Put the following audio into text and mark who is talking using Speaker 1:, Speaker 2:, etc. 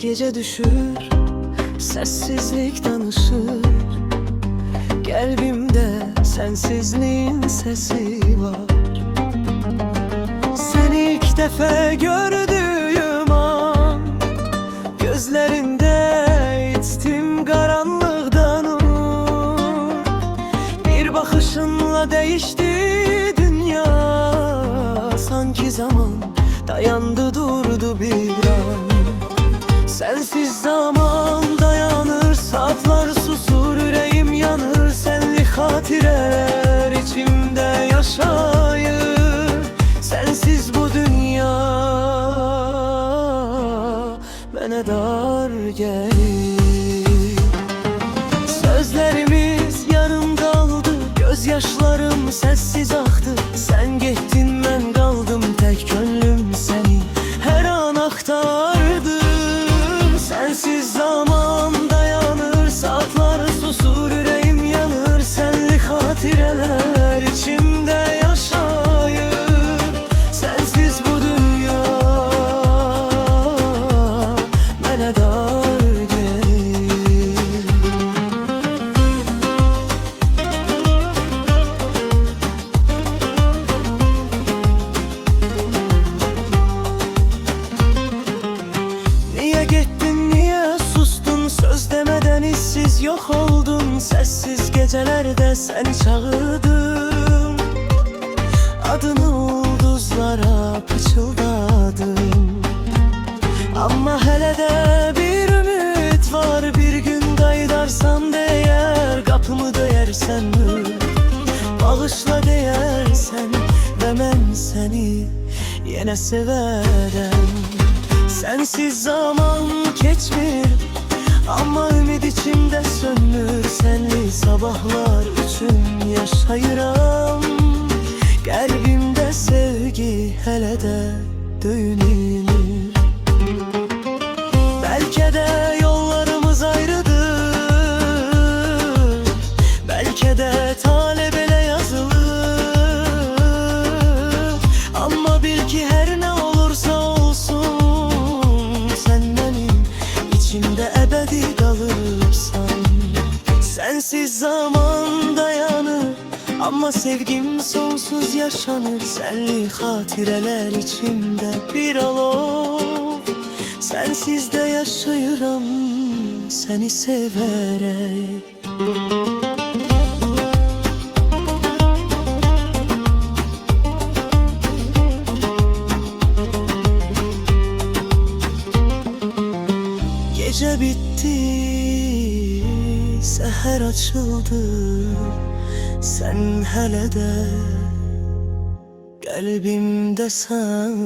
Speaker 1: gece düşür, sessizlik danışır. Kalbimde sensizliğin sesi var. Seni ilk defa gördüğüm an, gözlerinde içtim karanlıktan umut. Bir bakışınla değişti dünya, sanki zaman dayandı durdu bir an. Sensiz zaman dayanır, saatler susur, yüreğim yanır. Senli hatireler içimde yaşayır. Sensiz bu dünya bana dar gelir. Sözlerimiz yarım kaldı, gözyaşlarım sessiz aktı. Sen gittin, ben kaldım tek, gönlüm seni her an aktardı. Sensiz zaman dayanır, saatler susur, yüreğim yanır. Senli hatireler içimde yaşayır. Sensiz bu dünya bana dar gelir. Niye gittin, niye sustun? Söz demeden hissiz yok oldun. Sessiz gecelerde seni çağırdım. Adını ulduzlara pıçıldadım. Ama hele de bir ümit var. Bir gün kaydarsan değer, kapımı döyersen mi? Bağışla değersen ve ben seni yine severem. Sensiz zaman geçmir ama ümit içimde sönmür. Senli sabahlar üçün yaşayıram. Kalbimde sevgi hele de döyünür. Belki de yollarımız ayrıdır, belki de talebele yazılır. Ama bil ki her ne olursa olsun, sen benim içimde ebedi kalırsın. Sensiz zaman dayanır ama sevgim sonsuz yaşanır. Senli hatireler içimde bir alov. Sensiz de yaşayıram, seni severek. Gece bitti, seher açıldı. Sen hele de kalbimde sen.